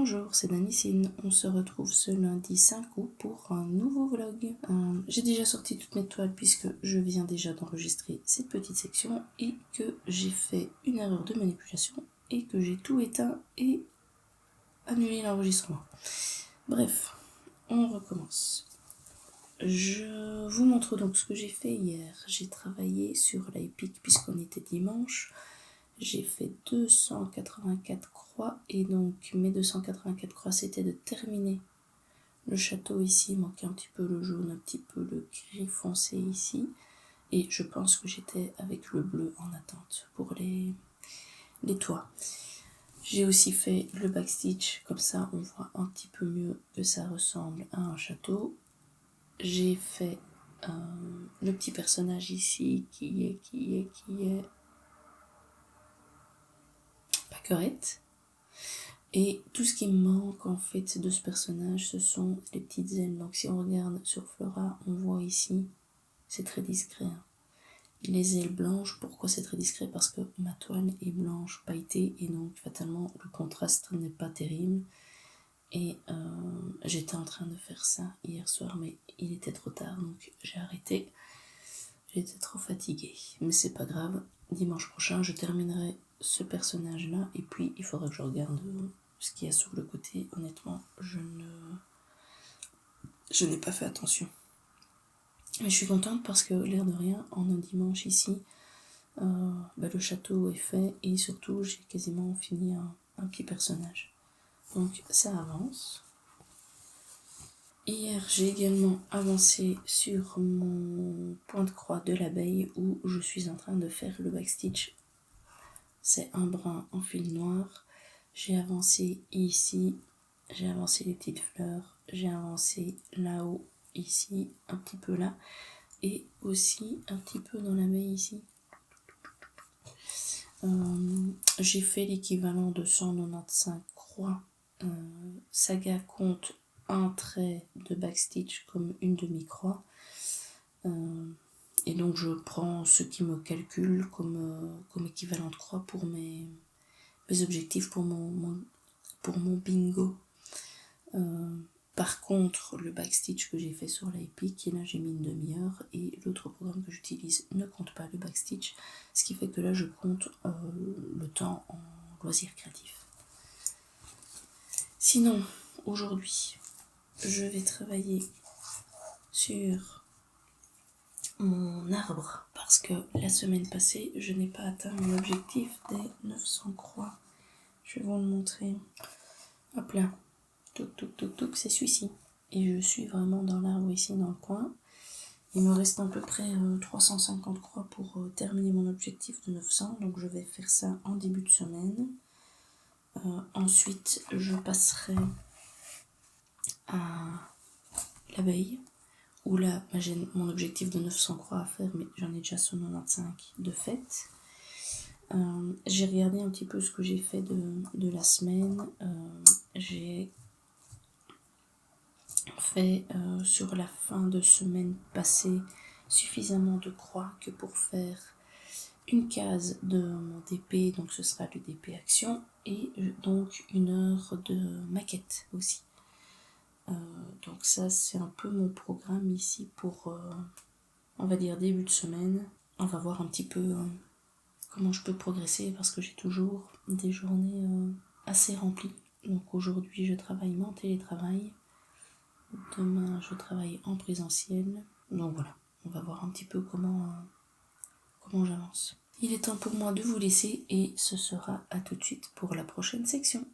Bonjour, c'est Danicine. On se retrouve ce lundi 5 août pour un nouveau vlog. J'ai déjà sorti toutes mes toiles puisque je viens déjà d'enregistrer cette petite section et que j'ai fait une erreur de manipulation et que j'ai tout éteint et annulé l'enregistrement. Bref, on recommence. Je vous montre donc ce que j'ai fait hier. J'ai travaillé sur l'Epic puisqu'on était dimanche. J'ai fait 284 croix et donc mes 284 croix c'était de terminer le château ici, il manquait un petit peu le jaune, un petit peu le gris foncé ici et je pense que j'étais avec le bleu en attente pour les toits. J'ai aussi fait le backstitch, comme ça on voit un petit peu mieux que ça ressemble à un château. J'ai fait le petit personnage ici qui est pas correct. Et tout ce qui me manque en fait de ce personnage, ce sont les petites ailes. Donc si on regarde sur Flora, on voit ici, c'est très discret. Les ailes blanches, pourquoi c'est très discret? Parce que ma toile est blanche pailletée et donc fatalement le contraste n'est pas terrible. Et j'étais en train de faire ça hier soir, mais il était trop tard, donc j'ai arrêté. J'étais trop fatiguée, mais c'est pas grave. Dimanche prochain, je terminerai ce personnage-là et puis il faudra que je regarde ce qu'il y a sur le côté. Honnêtement, je n'ai pas fait attention. Mais je suis contente parce que l'air de rien, en un dimanche ici, le château est fait et surtout j'ai quasiment fini un petit personnage. Donc ça avance. Hier, j'ai également avancé sur mon point de croix de l'abeille où je suis en train de faire le backstitch. C'est un brin en fil noir. J'ai avancé ici, j'ai avancé les petites fleurs, j'ai avancé là-haut, ici, un petit peu là, et aussi un petit peu dans l'abeille ici. J'ai fait l'équivalent de 195 croix. Saga compte un trait de backstitch comme une demi-croix. Et donc je prends ce qui me calcule comme équivalent de croix pour mes objectifs, pour mon bingo. Par contre, le backstitch que j'ai fait sur l'Epic, et là j'ai mis une demi-heure, et l'autre programme que j'utilise ne compte pas le backstitch, ce qui fait que là je compte le temps en loisir créatif. Sinon, aujourd'hui, je vais travailler sur mon arbre, parce que la semaine passée, je n'ai pas atteint mon objectif des 900 croix. Je vais vous le montrer. Hop là. Touc, c'est celui-ci. Et je suis vraiment dans l'arbre ici, dans le coin. Il me reste à peu près 350 croix pour terminer mon objectif de 900. Donc je vais faire ça en début de semaine. Ensuite, je passerai à l'abeille. Où là, j'ai mon objectif de 900 croix à faire, mais j'en ai déjà 195 de fait. J'ai regardé un petit peu ce que j'ai fait de la semaine. J'ai fait sur la fin de semaine passée suffisamment de croix que pour faire une case de mon DP, donc ce sera le DP action, et donc une heure de maquette aussi. Donc ça c'est un peu mon programme ici pour on va dire début de semaine. On va voir un petit peu comment je peux progresser parce que j'ai toujours des journées assez remplies. Donc aujourd'hui je travaille en télétravail. Demain, je travaille en présentiel. Donc voilà, on va voir un petit peu comment j'avance. Il est temps pour moi de vous laisser et ce sera à tout de suite pour la prochaine section.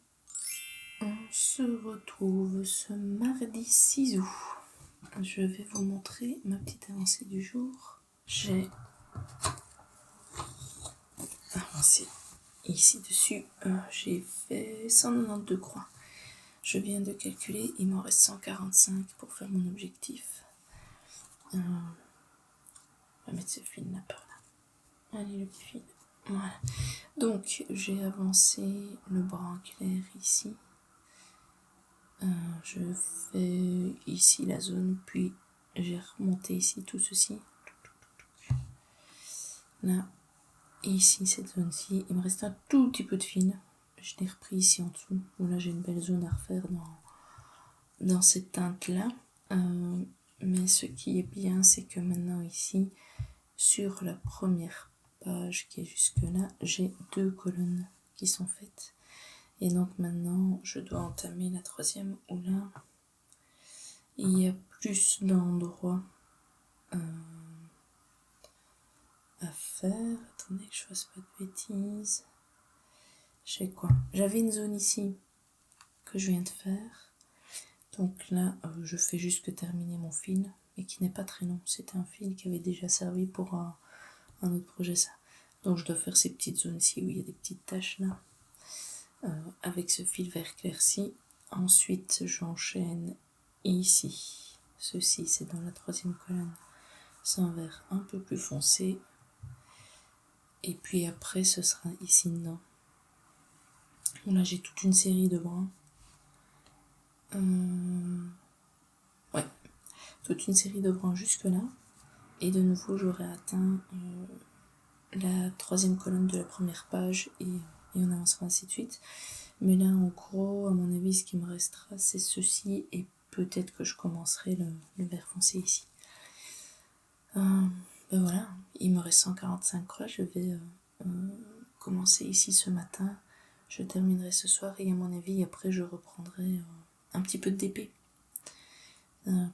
On se retrouve ce mardi 6 août. Je vais vous montrer ma petite avancée du jour. J'ai avancé ici dessus. J'ai fait 192 croix. Je viens de calculer, il m'en reste 145 pour faire mon objectif. On va mettre ce fil là par là. Allez, le petit fil. Voilà. Donc, j'ai avancé le bras clair ici. Je fais ici la zone, puis j'ai remonté ici tout ceci. Là, et ici cette zone-ci. Il me reste un tout petit peu de fil. je l'ai repris ici en dessous, où là j'ai une belle zone à refaire dans cette teinte-là. Mais ce qui est bien, c'est que maintenant ici, sur la première page qui est jusque là, j'ai 2 colonnes qui sont faites. Et donc maintenant, je dois entamer la troisième, où là, il y a plus d'endroits à faire. Attendez que je fasse pas de bêtises. J'ai quoi? J'avais une zone ici que je viens de faire. Donc là, je fais juste que terminer mon fil, mais qui n'est pas très long. C'était un fil qui avait déjà servi pour un autre projet, ça. Donc je dois faire ces petites zones ici où il y a des petites taches là, avec ce fil vert clairci. Ensuite, j'enchaîne ici. Ceci, c'est dans la troisième colonne. C'est un vert un peu plus foncé. Et puis après, ce sera ici dedans. Là, j'ai toute une série de brins. Ouais, toute une série de brins jusque là. Et de nouveau, j'aurai atteint la troisième colonne de la première page et on avancera ainsi de suite. Mais là, en gros, à mon avis, ce qui me restera, c'est ceci et peut-être que je commencerai le vert foncé ici. Ben voilà, il me reste 145 croix. Je vais commencer ici ce matin. Je terminerai ce soir et à mon avis, après, je reprendrai un petit peu de DP.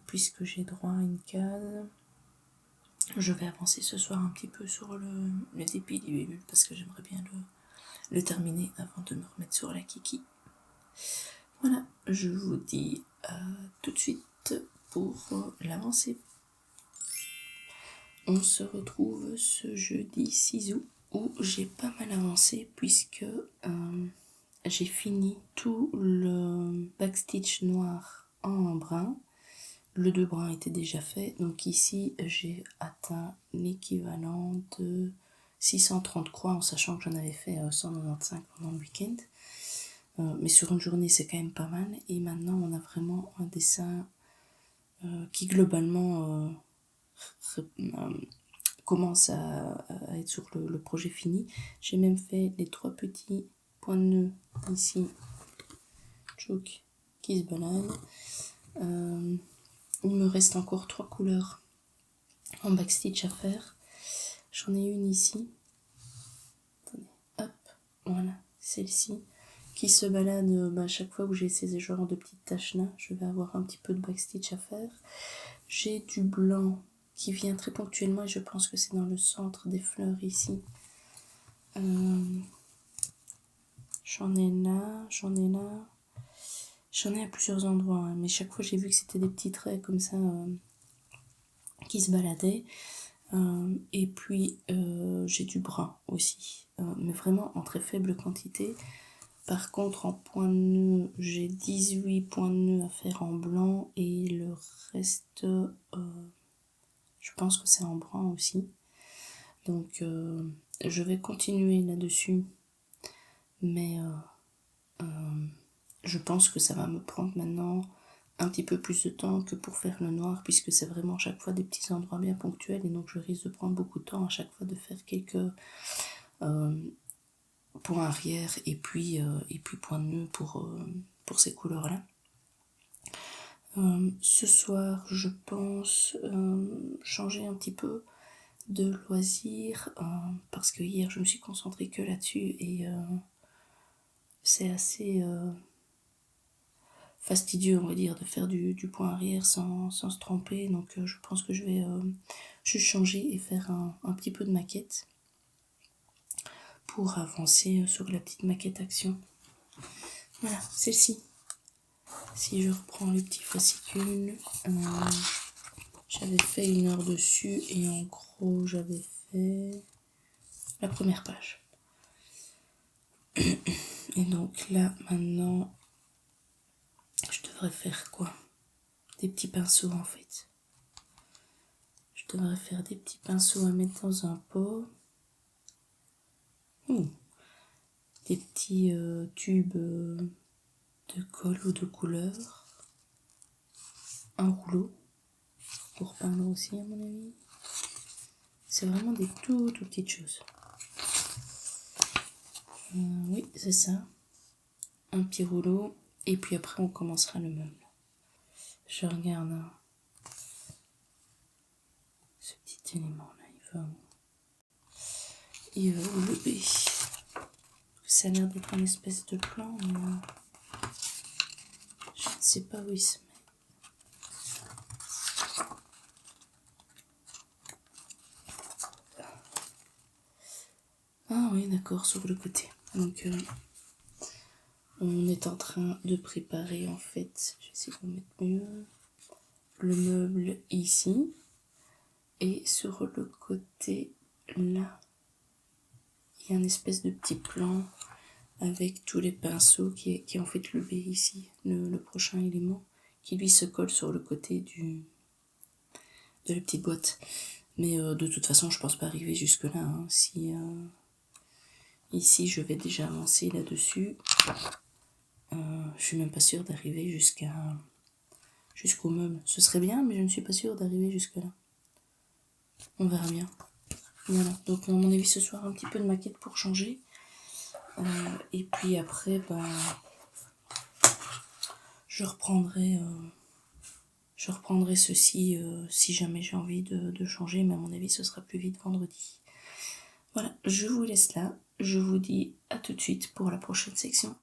Puisque j'ai droit à une case. Je vais avancer ce soir un petit peu sur le DP libellule parce que j'aimerais bien le terminer avant de me remettre sur la kiki. Voilà, je vous dis à tout de suite pour l'avancée. On se retrouve ce jeudi 6 août où j'ai pas mal avancé puisque j'ai fini tout le backstitch noir en brun. Le 2 brun était déjà fait, donc ici j'ai atteint l'équivalent de 630 croix en sachant que j'en avais fait 195 pendant le week-end. Mais sur une journée c'est quand même pas mal et maintenant on a vraiment un dessin qui globalement commence à être sur le projet fini. J'ai même fait les 3 petits points de nœud ici, tchouk, qui se baladent. Il me reste encore 3 couleurs en backstitch à faire. J'en ai une ici. Attendez, hop, voilà, celle-ci. Qui se balade à chaque fois où j'ai ces genres de petites taches là. Je vais avoir un petit peu de backstitch à faire. J'ai du blanc qui vient très ponctuellement et je pense que c'est dans le centre des fleurs ici. J'en ai là, j'en ai là. J'en ai à plusieurs endroits, hein, mais chaque fois j'ai vu que c'était des petits traits comme ça qui se baladaient. Et puis j'ai du brun aussi, mais vraiment en très faible quantité. Par contre en point de nœud, j'ai 18 points de nœud à faire en blanc et le reste, je pense que c'est en brun aussi. Donc je vais continuer là-dessus, mais je pense que ça va me prendre maintenant un petit peu plus de temps que pour faire le noir, puisque c'est vraiment chaque fois des petits endroits bien ponctuels, et donc je risque de prendre beaucoup de temps à chaque fois de faire quelques points arrière et puis points de nœud pour ces couleurs là. Ce soir je pense changer un petit peu de loisir parce que hier je me suis concentrée que là-dessus et c'est assez fastidieux, on va dire, de faire du point arrière sans se tromper. Donc je pense que je vais juste changer et faire un petit peu de maquette pour avancer sur la petite maquette action. Voilà, celle-ci. Si je reprends les petits fascicules, j'avais fait 1 heure dessus et en gros j'avais fait la première page. Et donc là maintenant je devrais faire quoi? Des petits pinceaux en fait. Je devrais faire des petits pinceaux à mettre dans un pot. Des petits tubes de colle ou de couleur. Un rouleau pour peindre aussi à mon avis. C'est vraiment des toutes petites choses. Oui, c'est ça. un petit rouleau et puis après on commencera le meuble. Je regarde ce petit élément là, il va où le B? Ça a l'air d'être une espèce de plan, mais je ne sais pas où il se met. Ah oui, d'accord, sur le côté. Donc, on est en train de préparer, en fait, je vais essayer de mettre mieux, le meuble ici. Et sur le côté, là, il y a une espèce de petit plan avec tous les pinceaux qui est en fait le B ici, le prochain élément, qui lui se colle sur le côté de la petite boîte. Mais de toute façon, je pense pas arriver jusque là. Hein. Si ici je vais déjà avancer là-dessus, je suis même pas sûre d'arriver jusqu'au meuble. Ce serait bien, mais je ne suis pas sûre d'arriver jusque là. On verra bien. Voilà. Donc à mon avis ce soir un petit peu de maquette pour changer. Et puis après, je reprendrai ceci si jamais j'ai envie de changer, mais à mon avis ce sera plus vite vendredi. Voilà, je vous laisse là. Je vous dis à tout de suite pour la prochaine section.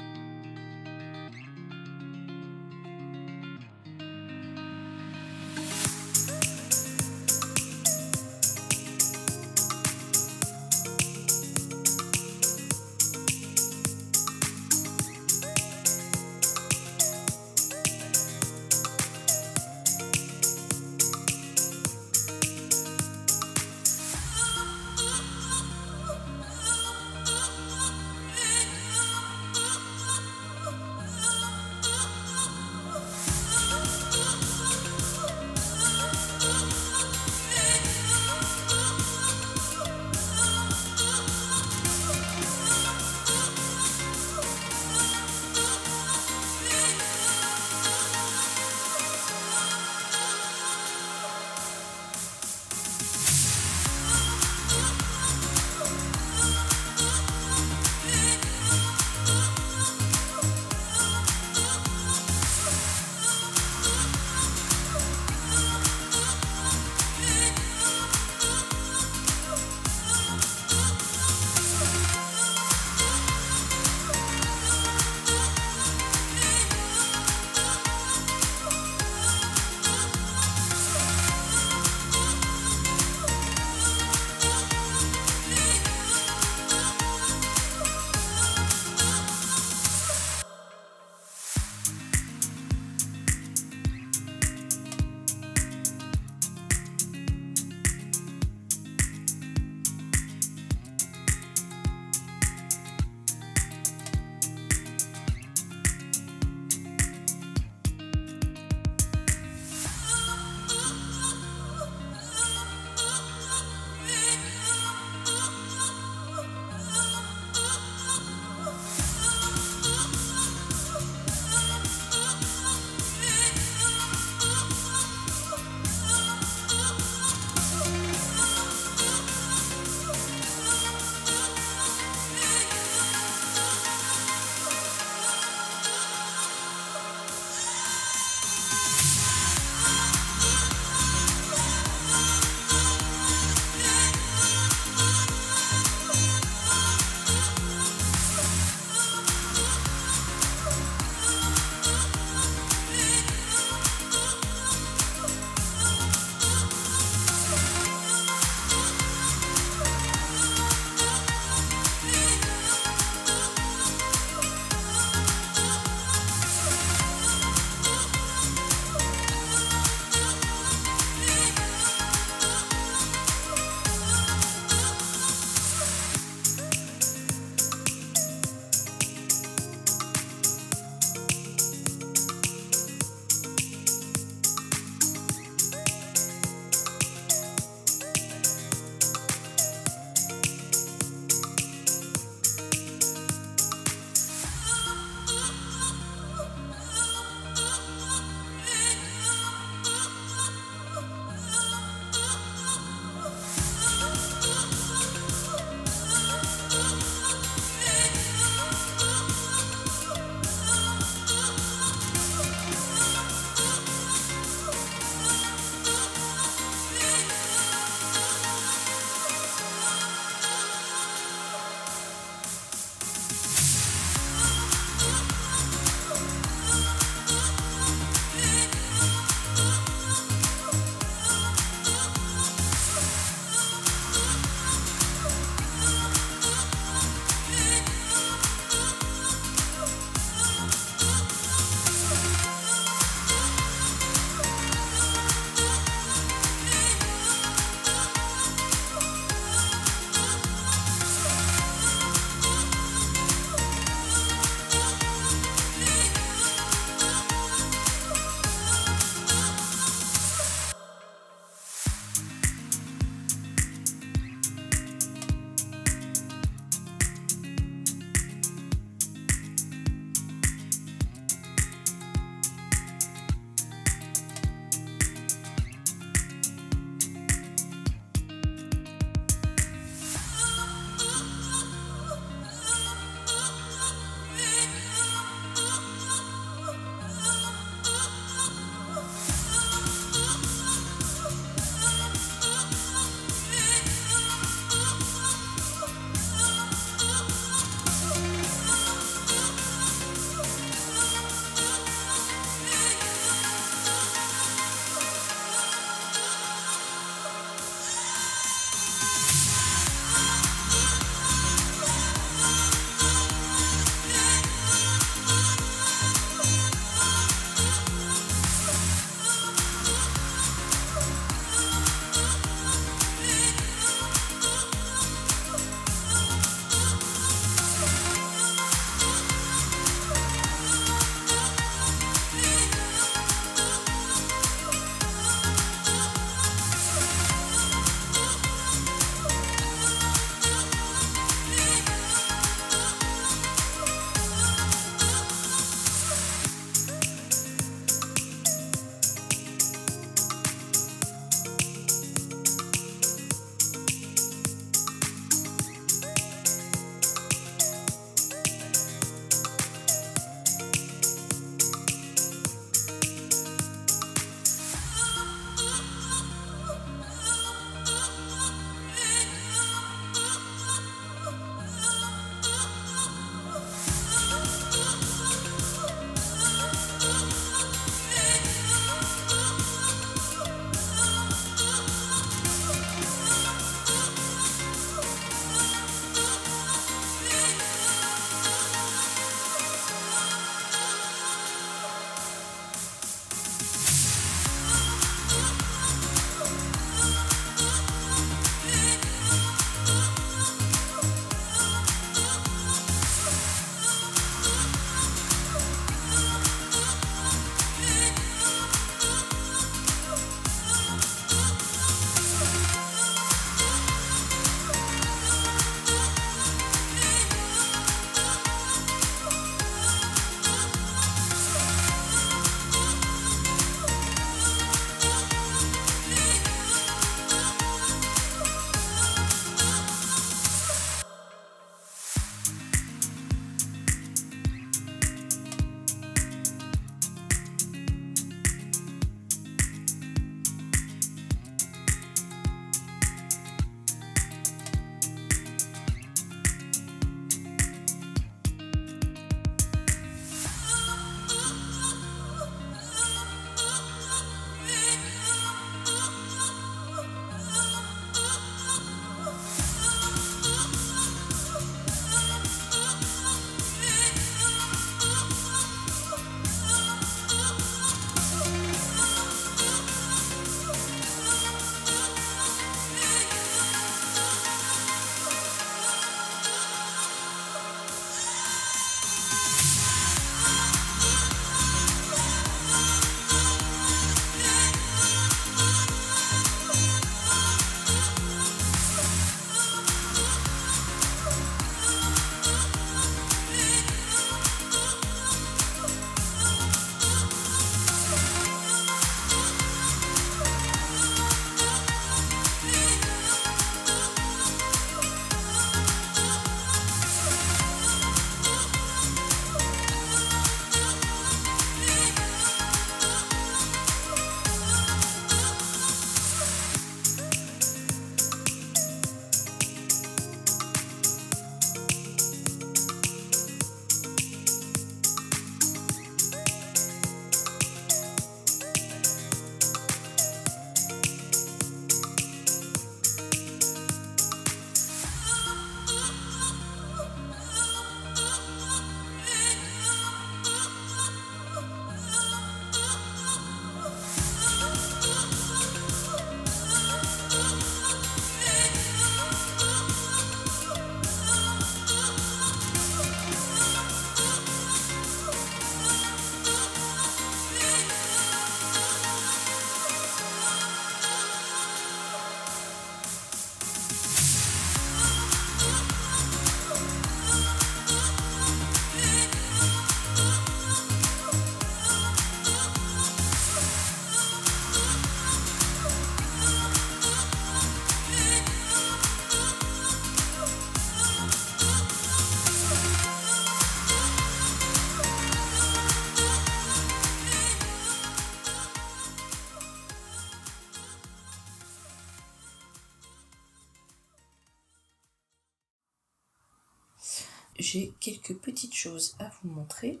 j'ai quelques petites choses à vous montrer.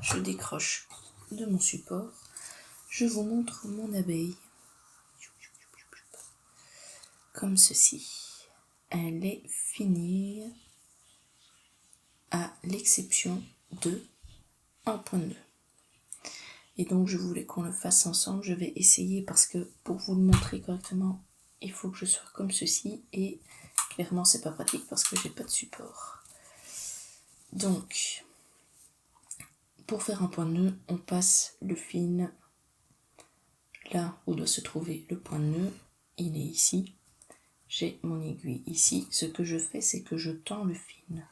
Je décroche de mon support. Je vous montre mon abeille. Comme ceci. Elle est finie à l'exception de un point de nœud. Et donc je voulais qu'on le fasse ensemble. Je vais essayer parce que pour vous le montrer correctement, il faut que je sois comme ceci. Et clairement c'est pas pratique parce que j'ai pas de support. Donc pour faire un point de nœud, on passe le fil là où doit se trouver le point de nœud. Il est ici. J'ai mon aiguille ici. Ce que je fais, c'est que je tends le fil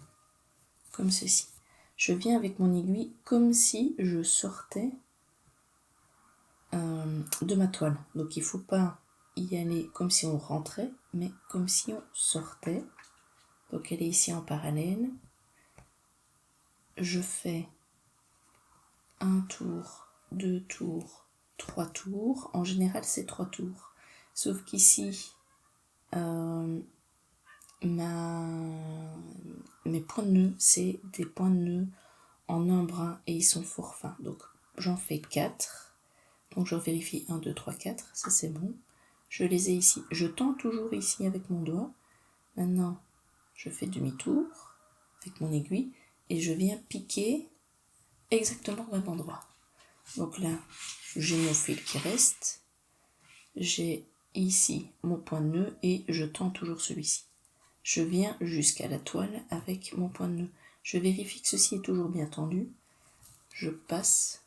comme ceci. Je viens avec mon aiguille comme si je sortais de ma toile. Donc il ne faut pas y aller comme si on rentrait, mais comme si on sortait. Donc elle est ici en parallèle. Je fais un tour, 2 tours, 3 tours. En général, c'est 3 tours. Sauf qu'ici, mes points de nœud, c'est des points de nœud en un brin et ils sont fort fins. Donc j'en fais 4. Donc je vérifie 1, 2, 3, 4. Ça c'est bon. Je les ai ici. Je tends toujours ici avec mon doigt. Maintenant, je fais demi-tour avec mon aiguille et je viens piquer exactement au même endroit. Donc là, j'ai mon fil qui reste. J'ai ici mon point de nœud et je tends toujours celui-ci. Je viens jusqu'à la toile avec mon point de nœud. Je vérifie que ceci est toujours bien tendu. Je passe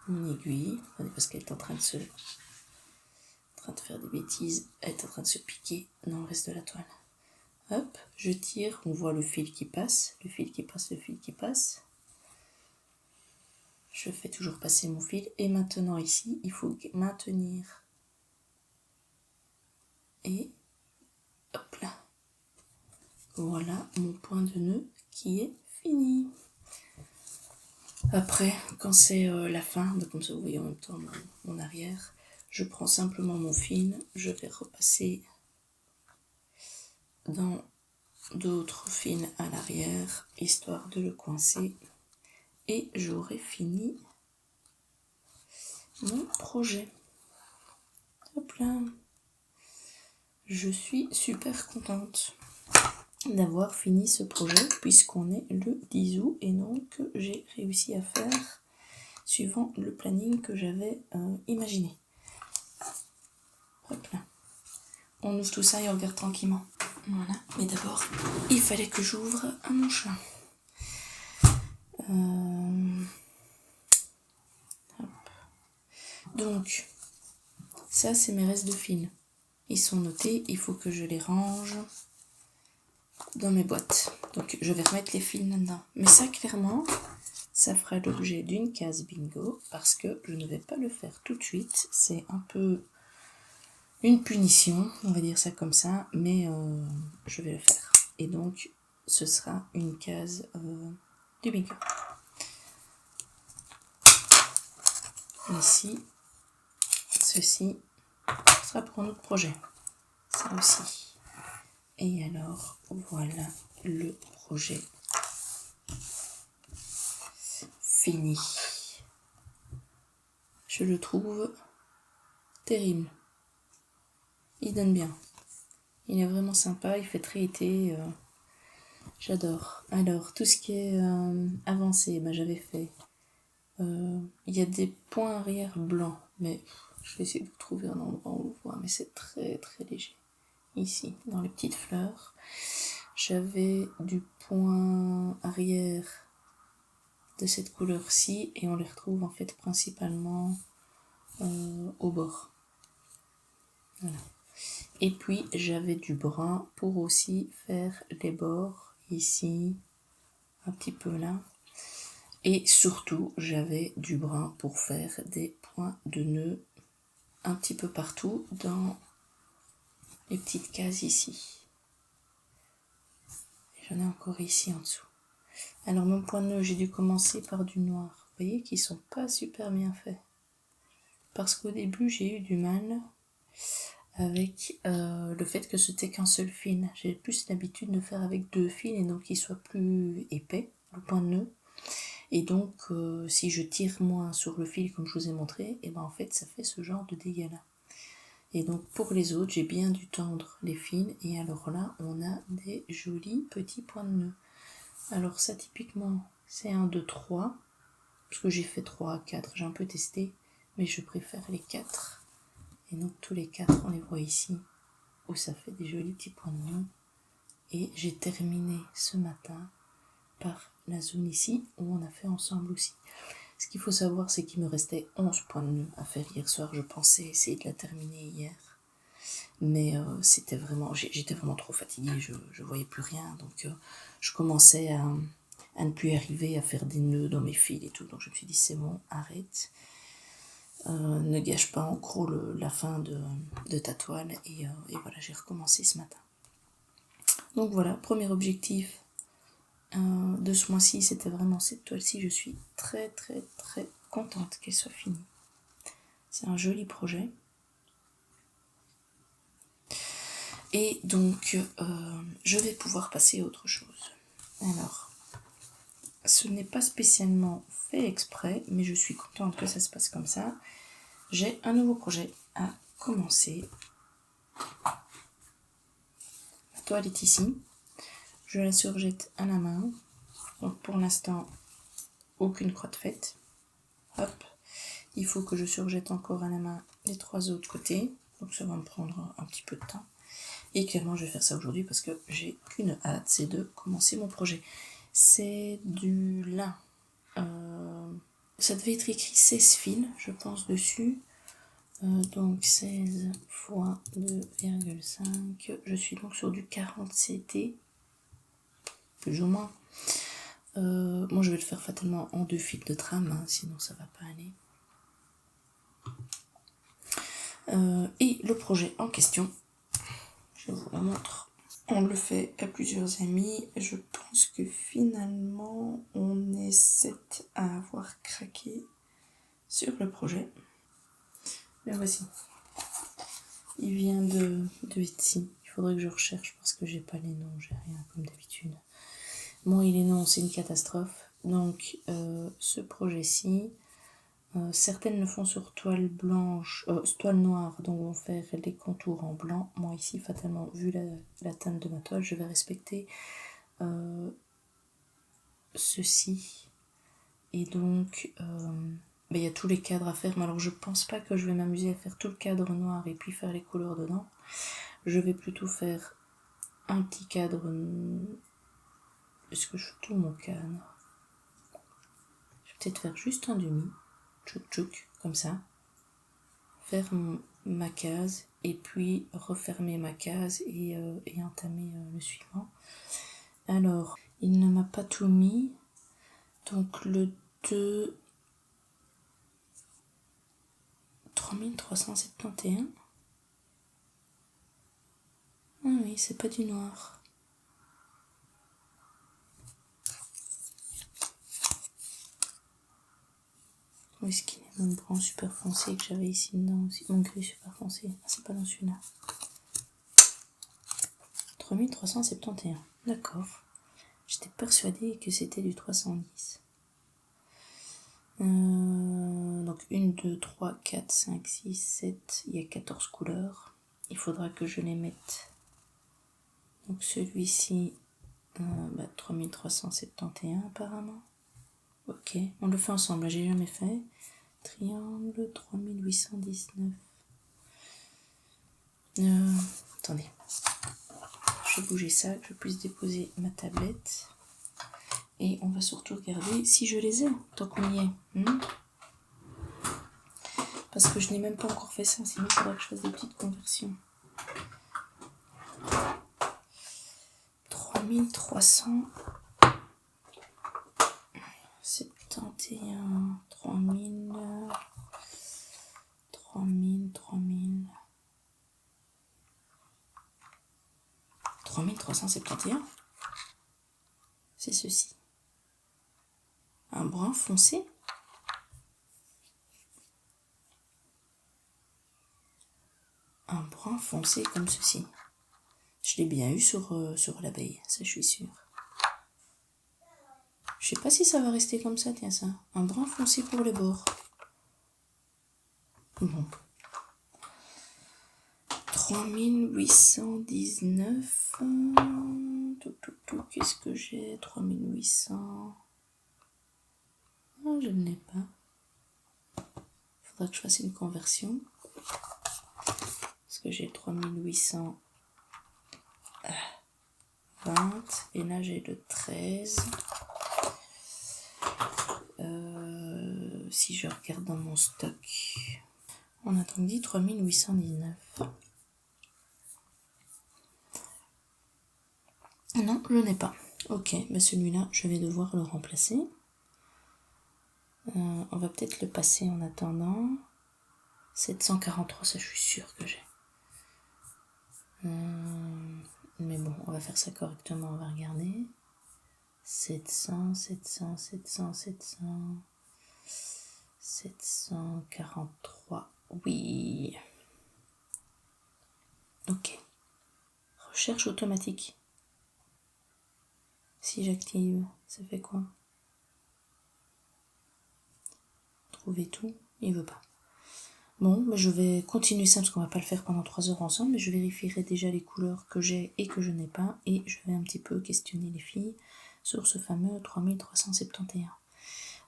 mon aiguille, parce qu'elle est en train de faire des bêtises, elle est en train de se piquer dans le reste de la toile. Hop, je tire, on voit le fil qui passe, le fil qui passe, le fil qui passe. Je fais toujours passer mon fil et maintenant ici, il faut maintenir. Et hop là. Voilà mon point de nœud qui est fini. Après, quand c'est la fin, comme ça vous voyez en même temps mon arrière, je prends simplement mon fil, je vais repasser dans d'autres fils à l'arrière, histoire de le coincer, et j'aurai fini mon projet. Hop là. Je suis super contente d'avoir fini ce projet puisqu'on est le 10 août et donc j'ai réussi à faire suivant le planning que j'avais imaginé. Hop là. On ouvre tout ça et on regarde tranquillement. Voilà. Mais d'abord, il fallait que j'ouvre à mon chat. Donc, ça c'est mes restes de fil. Ils sont notés, il faut que je les range dans mes boîtes. Donc je vais remettre les fils là-dedans. Mais ça clairement, ça fera l'objet d'une case bingo parce que je ne vais pas le faire tout de suite. C'est un peu une punition, on va dire ça comme ça, mais je vais le faire. Et donc ce sera une case du bingo. Ici, ceci sera pour un autre projet. Ça aussi. Et alors, voilà le projet fini. Je le trouve terrible. Il donne bien. Il est vraiment sympa, il fait très été. J'adore. Alors, tout ce qui est avancé, j'avais fait. Il y a des points arrière blancs, mais je vais essayer de vous trouver un endroit où on le voit, mais c'est très très léger. Ici, dans les petites fleurs. J'avais du point arrière de cette couleur-ci et on les retrouve en fait principalement au bord. Voilà. Et puis j'avais du brun pour aussi faire les bords ici, un petit peu là. Et surtout j'avais du brun pour faire des points de nœud un petit peu partout dans les petites cases ici. J'en ai encore ici en dessous. Alors mon point de nœud, j'ai dû commencer par du noir. Vous voyez qu'ils sont pas super bien faits. Parce qu'au début j'ai eu du mal avec le fait que c'était qu'un seul fil. J'ai plus l'habitude de faire avec 2 fils et donc qu'il soit plus épais, le point de nœud. Et donc si je tire moins sur le fil comme je vous ai montré, et ben en fait ça fait ce genre de dégâts là. Et donc pour les autres, j'ai bien dû tendre les fils et alors là on a des jolis petits points de nœud. Alors ça typiquement c'est 1, 2, 3, parce que j'ai fait 3, 4, j'ai un peu testé, mais je préfère les 4. Et donc tous les 4 on les voit ici, où ça fait des jolis petits points de nœud. Et j'ai terminé ce matin par la zone ici, où on a fait ensemble aussi. Ce qu'il faut savoir, c'est qu'il me restait 11 points de nœud à faire hier soir. Je pensais essayer de la terminer hier. Mais c'était vraiment, j'étais vraiment trop fatiguée, je voyais plus rien. Donc je commençais à ne plus arriver à faire des nœuds dans mes fils et tout. Donc je me suis dit, c'est bon, arrête. Ne gâche pas en gros la fin de ta toile. Et voilà, j'ai recommencé ce matin. Donc voilà, premier objectif de ce mois-ci, c'était vraiment cette toile-ci. Je suis très très très contente qu'elle soit finie. C'est un joli projet. Et donc, je vais pouvoir passer à autre chose. Alors, ce n'est pas spécialement fait exprès, mais je suis contente que ça se passe comme ça. J'ai un nouveau projet à commencer. La toile est ici. Je la surjette à la main. Donc pour l'instant, aucune crotte faite. Hop. Il faut que je surjette encore à la main les 3 autres côtés. Donc ça va me prendre un petit peu de temps. Et clairement, je vais faire ça aujourd'hui parce que j'ai qu'une hâte, c'est de commencer mon projet. C'est du lin. Ça devait être écrit 16 fils, je pense, dessus. Donc 16 fois 2,5. Je suis donc sur du 40 CT, plus ou moins. Moi, je vais le faire fatalement en 2 fils de trame, hein, sinon ça va pas aller. Et le projet en question, je vous le montre. On le fait à plusieurs amis. Je pense que finalement, on est 7 à avoir craqué sur le projet. Le voici. Il vient de Etsy. Il faudrait que je recherche parce que j'ai pas les noms, j'ai rien comme d'habitude. Moi, les noms, c'est une catastrophe. Donc, ce projet-ci, certaines le font sur toile blanche, toile noire, donc vont faire les contours en blanc. Moi ici, fatalement, vu la teinte de ma toile, je vais respecter ceci. Et donc, il y a tous les cadres à faire. Mais alors, je pense pas que je vais m'amuser à faire tout le cadre noir et puis faire les couleurs dedans. Je vais plutôt faire un petit cadre. Est-ce que je fais tout mon cadre? Je vais peut-être faire juste un demi. Tchouk tchouk, comme ça. Faire ma case et puis refermer ma case et entamer le suivant. Alors, il ne m'a pas tout mis. Donc le 2... 3371. Ah oui, c'est pas du noir. Où est-ce qu'il est mon brun super foncé que j'avais ici dedans aussi? Mon gris super foncé. Ah, c'est pas dans celui-là. 3371. D'accord. J'étais persuadée que c'était du 310. Donc 1, 2, 3, 4, 5, 6, 7. Il y a 14 couleurs. Il faudra que je les mette. Donc celui-ci, 3371 apparemment. Ok, on le fait ensemble, j'ai jamais fait. Triangle 3819. Attendez. Je vais bouger ça, que je puisse déposer ma tablette. Et on va surtout regarder si je les ai, tant qu'on y est. Parce que je n'ai même pas encore fait ça, sinon il faudra que je fasse des petites conversions. 3371, 3000, 3371. C'est ceci. Un brun foncé. « un brun foncé comme ceci. Je l'ai bien eu sur l'abeille, ça je suis sûre. Je sais pas si ça va rester comme ça, tiens ça. Un brun foncé pour les bords. Bon. 3819. Qu'est-ce que j'ai? 3800. Ah, je ne l'ai pas. Faudra que je fasse une conversion. Parce que j'ai 3820. Et là j'ai le 13. Si je regarde dans mon stock. On a donc dit 3819. Non, je n'ai pas. Ok, mais celui-là, je vais devoir le remplacer. On va peut-être le passer en attendant. 743, ça je suis sûre que j'ai. Mais bon, on va faire ça correctement, on va regarder. 700, 700, 700, 700... 743, oui. Ok. Recherche automatique. Si j'active, ça fait quoi? Trouver tout, il veut pas. Bon, mais je vais continuer ça parce qu'on va pas le faire pendant 3 heures ensemble, mais je vérifierai déjà les couleurs que j'ai et que je n'ai pas, et je vais un petit peu questionner les filles sur ce fameux 3371.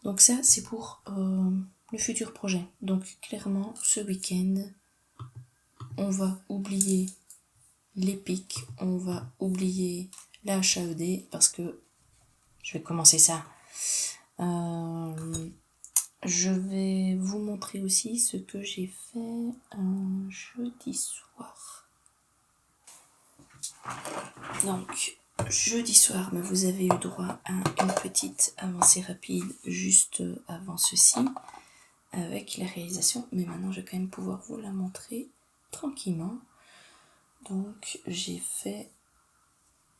Donc ça, c'est pour le futur projet. Donc clairement, ce week-end, on va oublier les pics, on va oublier la HAED parce que je vais commencer ça. Je vais vous montrer aussi ce que j'ai fait un jeudi soir. Donc, jeudi soir, mais vous avez eu droit à une petite avancée rapide juste avant ceci, avec la réalisation. Mais maintenant, je vais quand même pouvoir vous la montrer tranquillement. Donc, j'ai fait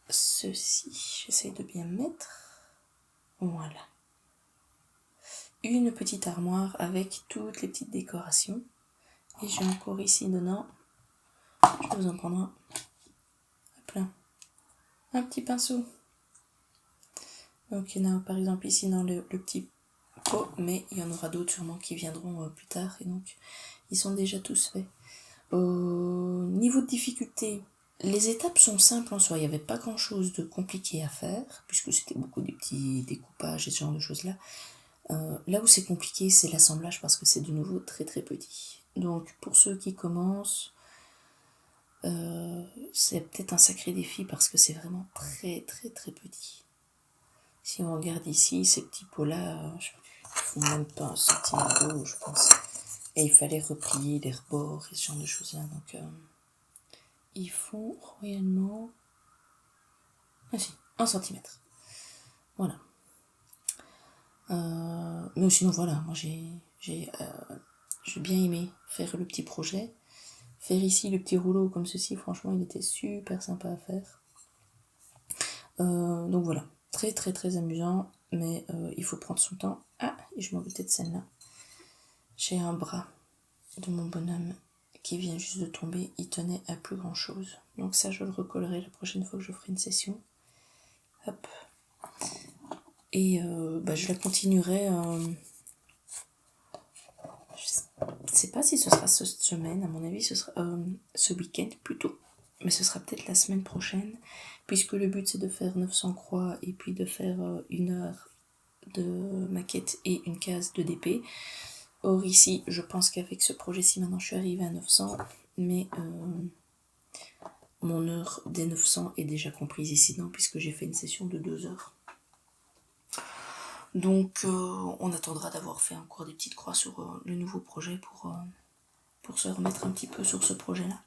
ceci. J'essaie de bien mettre. Voilà. Une petite armoire avec toutes les petites décorations. Et j'ai encore ici dedans, je vais vous en prendre un. Hop là. Un petit pinceau. Donc il y en a par exemple ici dans le petit pot, mais il y en aura d'autres sûrement qui viendront plus tard. Et donc ils sont déjà tous faits. Au niveau de difficulté, les étapes sont simples en soi. Il n'y avait pas grand chose de compliqué à faire, puisque c'était beaucoup des petits découpages et ce genre de choses là. Là où c'est compliqué, c'est l'assemblage parce que c'est de nouveau très très petit. Donc pour ceux qui commencent, c'est peut-être un sacré défi parce que c'est vraiment très très très petit. Si on regarde ici, ces petits pots-là, ils font même pas 1 centimètre de haut, je pense. Et il fallait replier les rebords et ce genre de choses-là. Donc ils font réellement... Ah si, 1 centimètre. Voilà. Mais sinon voilà, moi j'ai bien aimé faire le petit projet. Faire ici le petit rouleau comme ceci, franchement il était super sympa à faire. Donc voilà, très très très amusant, mais il faut prendre son temps. Ah, et je m'en doutais de celle-là. J'ai un bras de mon bonhomme qui vient juste de tomber, il tenait à plus grand chose. Donc ça je le recollerai la prochaine fois que je ferai une session. Hop. Et je la continuerai... je sais pas si ce sera cette semaine, à mon avis ce sera ce week-end plutôt. Mais ce sera peut-être la semaine prochaine, puisque le but c'est de faire 900 croix et puis de faire 1 heure de maquette et une case de DP. Or ici, je pense qu'avec ce projet-ci, maintenant je suis arrivée à 900, mais mon heure des 900 est déjà comprise ici, non, puisque j'ai fait une session de 2 heures. Donc on attendra d'avoir fait encore des petites croix sur le nouveau projet pour se remettre un petit peu sur ce projet-là.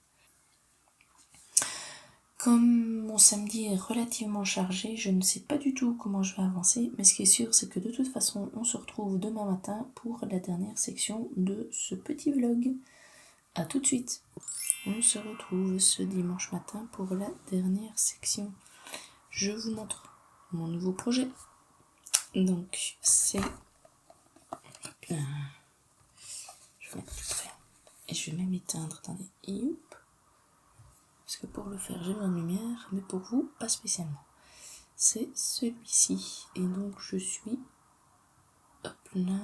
Comme mon samedi est relativement chargé, je ne sais pas du tout comment je vais avancer, mais ce qui est sûr, c'est que de toute façon, on se retrouve demain matin pour la dernière section de ce petit vlog. A tout de suite. On se retrouve ce dimanche matin pour la dernière section. Je vous montre mon nouveau projet. Donc, c'est... Je vais mettre plus près. Et je vais même éteindre. Attendez. Youp. parce que pour le faire j'ai besoin de lumière, mais pour vous pas spécialement. C'est celui-ci, et donc je suis là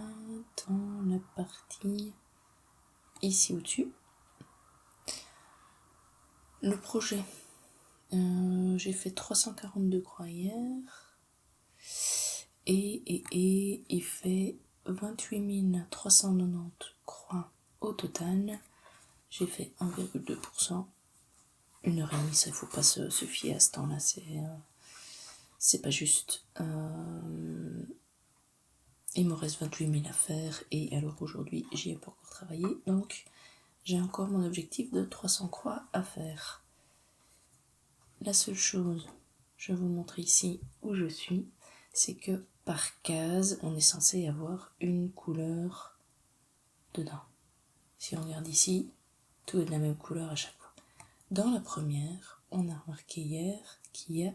dans la partie ici au-dessus. Le projet, j'ai fait 342 croix hier, et il fait 28 390 croix au total. J'ai fait 1,2%. 1h30, ça, il faut pas se fier à ce temps-là, c'est pas juste. Il me reste 28 000 à faire, et alors aujourd'hui, j'y ai pas encore travaillé, donc j'ai encore mon objectif de 300 croix à faire. La seule chose, je vais vous montrer ici où je suis, c'est que par case, on est censé avoir une couleur dedans. Si on regarde ici, tout est de la même couleur à chaque fois. Dans la première, on a remarqué hier qu'il y a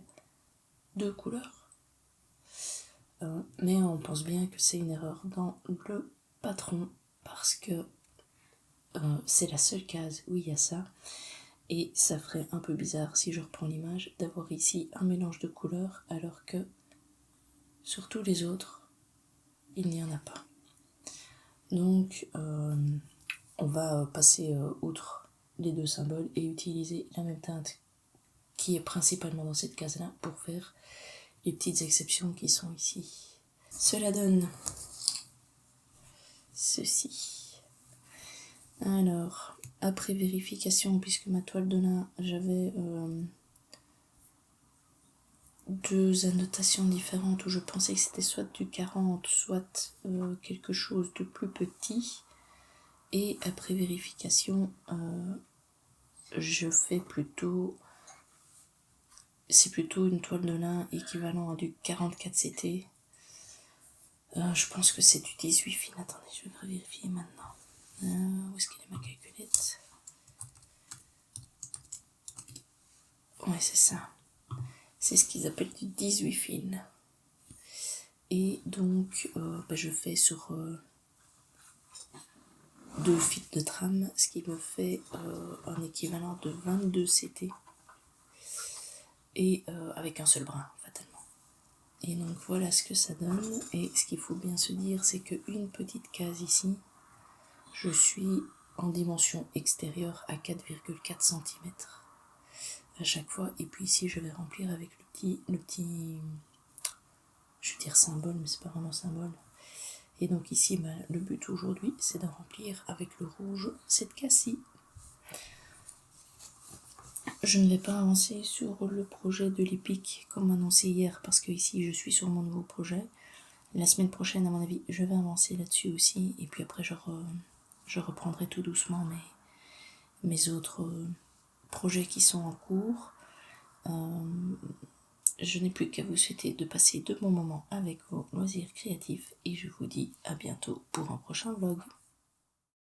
2 couleurs. Mais on pense bien que c'est une erreur dans le patron, parce que c'est la seule case où il y a ça. Et ça ferait un peu bizarre, si je reprends l'image, d'avoir ici un mélange de couleurs alors que sur tous les autres, il n'y en a pas. Donc on va passer outre les 2 symboles et utiliser la même teinte qui est principalement dans cette case-là pour faire les petites exceptions qui sont ici. Cela donne ceci. Alors, après vérification, puisque ma toile de lin, j'avais 2 annotations différentes où je pensais que c'était soit du 40, soit quelque chose de plus petit. Et après vérification, je fais plutôt... C'est plutôt une toile de lin équivalent à du 44 CT. Je pense que c'est du 18 fines. Attendez, je vais vérifier maintenant. Où est-ce qu'elle est ma calculette? Ouais, c'est ça. C'est ce qu'ils appellent du 18 fines. Et donc, je fais sur 2 fils de trame, ce qui me fait un équivalent de 22 CT. Et avec un seul brin, fatalement. Et donc voilà ce que ça donne. Et ce qu'il faut bien se dire, c'est qu'une petite case ici, je suis en dimension extérieure à 4,4 cm à chaque fois. Et puis ici, je vais remplir avec le petit je veux dire symbole, mais c'est pas vraiment symbole. Et donc ici, le but aujourd'hui, c'est de remplir avec le rouge cette case-ci. Je ne vais pas avancer sur le projet de l'EPIC comme annoncé hier, parce que ici, je suis sur mon nouveau projet. La semaine prochaine, à mon avis, je vais avancer là-dessus aussi. Et puis après, je reprendrai tout doucement mes autres projets qui sont en cours. Je n'ai plus qu'à vous souhaiter de passer de bons moments avec vos loisirs créatifs et je vous dis à bientôt pour un prochain vlog.